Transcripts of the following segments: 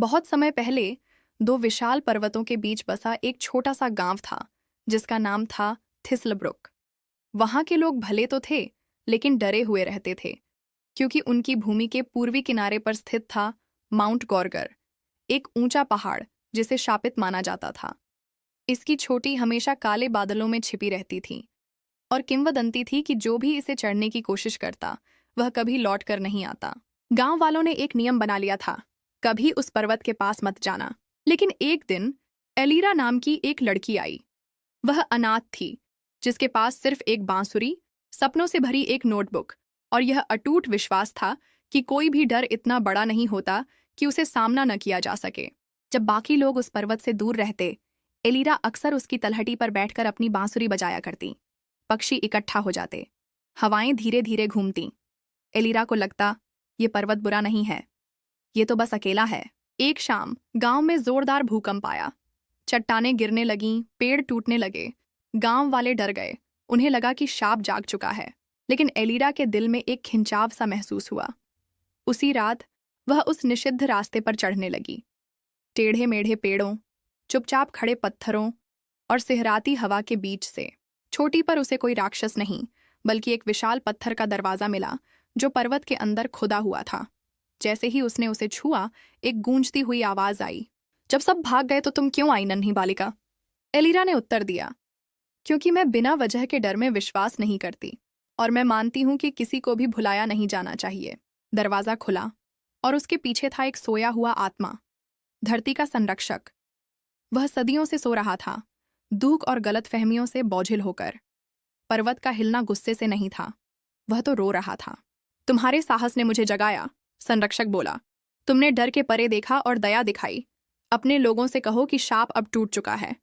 बहुत समय पहले दो विशाल पर्वतों के बीच बसा एक छोटा सा गांव था जिसका नाम था थिस्लब्रुक। वहां के लोग भले तो थे लेकिन डरे हुए रहते थे क्योंकि उनकी भूमि के पूर्वी किनारे पर स्थित था माउंट गॉर्गर, एक ऊंचा पहाड़ जिसे शापित माना जाता था। इसकी चोटी हमेशा काले बादलों में छिपी रहती थी और किंवदंती थी कि जो भी इसे चढ़ने की कोशिश करता वह कभी लौट कर नहीं आता। गांव वालों ने एक नियम बना लिया था, कभी उस पर्वत के पास मत जाना। लेकिन एक दिन एलीरा नाम की एक लड़की आई। वह अनाथ थी, जिसके पास सिर्फ एक बांसुरी, सपनों से भरी एक नोटबुक और यह अटूट विश्वास था कि कोई भी डर इतना बड़ा नहीं होता कि उसे सामना न किया जा सके। जब बाकी लोग उस पर्वत से दूर रहते, एलीरा अक्सर उसकी तलहटी पर बैठकर अपनी बांसुरी बजाया करती। पक्षी इकट्ठा हो जाते, हवाएं धीरे धीरे घूमती। एलीरा को लगता ये पर्वत बुरा नहीं है, ये तो बस अकेला है। एक शाम गांव में जोरदार भूकंप आया। चट्टानें गिरने लगीं, पेड़ टूटने लगे। गांव वाले डर गए, उन्हें लगा कि शाप जाग चुका है। लेकिन एलीरा के दिल में एक खिंचाव सा महसूस हुआ। उसी रात वह उस निषिद्ध रास्ते पर चढ़ने लगी। टेढ़े मेढ़े पेड़ों, चुपचाप खड़े पत्थरों और सिहराती हवा के बीच से छोटी पर उसे कोई राक्षस नहीं बल्कि एक विशाल पत्थर का दरवाजा मिला जो पर्वत के अंदर खुदा हुआ था। जैसे ही उसने उसे छुआ, एक गूंजती हुई आवाज आई, जब सब भाग गए तो तुम क्यों आई नन्ही बालिका? एलीरा ने उत्तर दिया, क्योंकि मैं बिना वजह के डर में विश्वास नहीं करती और मैं मानती हूं कि किसी को भी भुलाया नहीं जाना चाहिए। दरवाजा खुला और उसके पीछे था एक सोया हुआ आत्मा, धरती का संरक्षक। वह सदियों से सो रहा था, दुख और गलतफहमियों से बोझिल होकर। पर्वत का हिलना गुस्से से नहीं था, वह तो रो रहा था। तुम्हारे साहस ने मुझे जगाया, संरक्षक बोला। तुमने डर के परे देखा और दया दिखाई। अपने लोगों से कहो कि शाप अब टूट चुका है।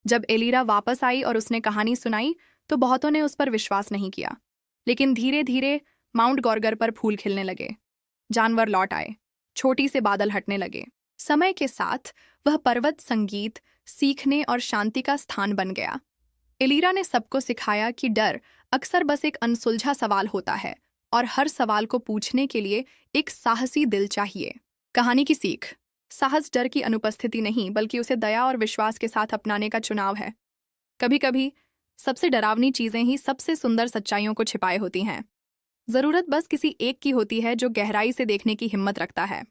जब एलीरा वापस आई और उसने कहानी सुनाई तो बहुतों ने उस पर विश्वास नहीं किया, लेकिन धीरे धीरे माउंट गॉर्गर पर फूल खिलने लगे। जानवर लौट आए, छोटी से बादल हटने लगे। समय के साथ वह पर्वत संगीत, सीखने और शांति का स्थान बन गया। एलीरा ने सबको सिखाया कि डर अक्सर बस एक अनसुलझा सवाल होता है और हर सवाल को पूछने के लिए एक साहसी दिल चाहिए। कहानी की सीख: साहस डर की अनुपस्थिति नहीं बल्कि उसे दया और विश्वास के साथ अपनाने का चुनाव है। कभी कभी सबसे डरावनी चीजें ही सबसे सुंदर सच्चाइयों को छिपाए होती हैं। जरूरत बस किसी एक की होती है जो गहराई से देखने की हिम्मत रखता है।